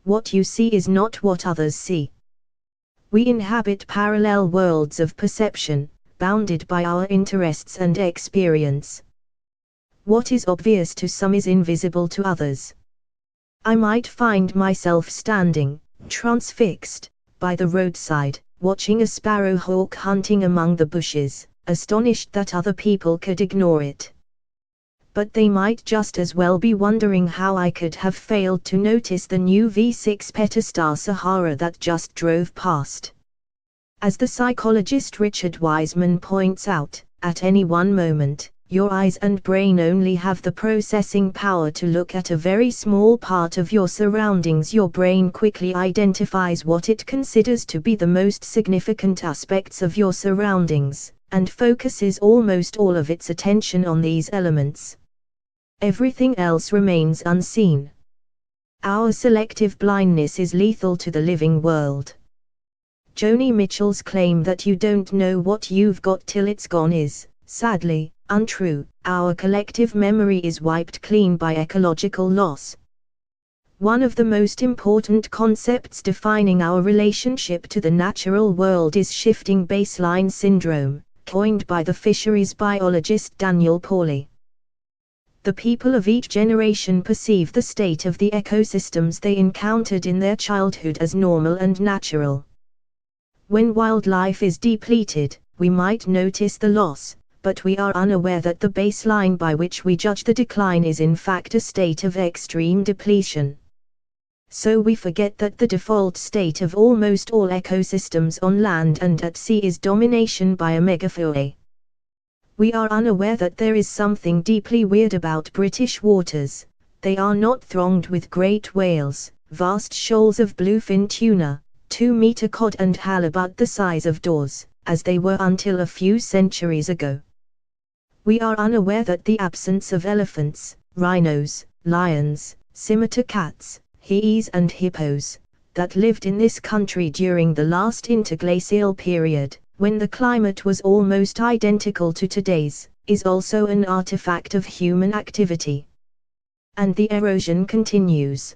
What you see is not what others see. We inhabit parallel worlds of perception, bounded by our interests and experience. What is obvious to some is invisible to others. I might find myself standing, transfixed, by the roadside, watching a sparrowhawk hunting among the bushes, astonished that other people could ignore it. But they might just as well be wondering how I could have failed to notice the new V6 Petastar Sahara that just drove past. As the psychologist Richard Wiseman points out, at any one moment, your eyes and brain only have the processing power to look at a very small part of your surroundings. Your brain quickly identifies what it considers to be the most significant aspects of your surroundings, and focuses almost all of its attention on these elements. Everything else remains unseen. Our selective blindness is lethal to the living world. Joni Mitchell's claim that you don't know what you've got till it's gone is, sadly, untrue. Our collective memory is wiped clean by ecological loss. One of the most important concepts defining our relationship to the natural world is shifting baseline syndrome, coined by the fisheries biologist Daniel Pauly. The people of each generation perceive the state of the ecosystems they encountered in their childhood as normal and natural. When wildlife is depleted, we might notice the loss, but we are unaware that the baseline by which we judge the decline is in fact a state of extreme depletion. So we forget that the default state of almost all ecosystems on land and at sea is domination by a megafauna. We are unaware that there is something deeply weird about British waters. They are not thronged with great whales, vast shoals of bluefin tuna, 2-meter cod and halibut the size of doors, as they were until a few centuries ago. We are unaware that the absence of elephants, rhinos, lions, scimitar cats, hyes and hippos, that lived in this country during the last interglacial period, when the climate was almost identical to today's, is also an artifact of human activity. And the erosion continues.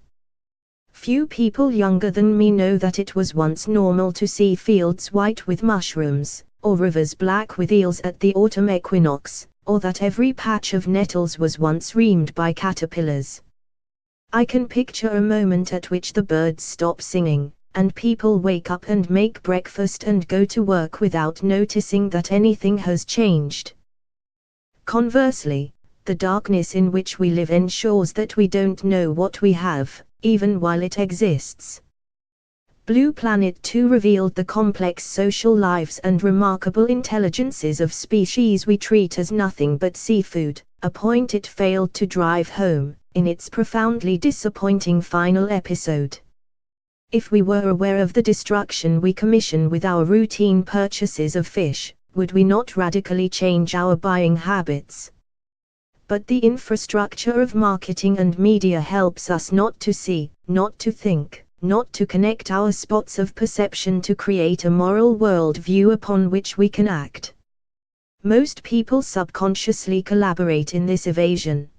Few people younger than me know that it was once normal to see fields white with mushrooms, or rivers black with eels at the autumn equinox, or that every patch of nettles was once reamed by caterpillars. I can picture a moment at which the birds stop singing, and people wake up and make breakfast and go to work without noticing that anything has changed. Conversely, the darkness in which we live ensures that we don't know what we have, even while it exists. Blue Planet 2 revealed the complex social lives and remarkable intelligences of species we treat as nothing but seafood, a point it failed to drive home, in its profoundly disappointing final episode. If we were aware of the destruction we commission with our routine purchases of fish, would we not radically change our buying habits? But the infrastructure of marketing and media helps us not to see, not to think, not to connect our spots of perception to create a moral worldview upon which we can act. Most people subconsciously collaborate in this evasion.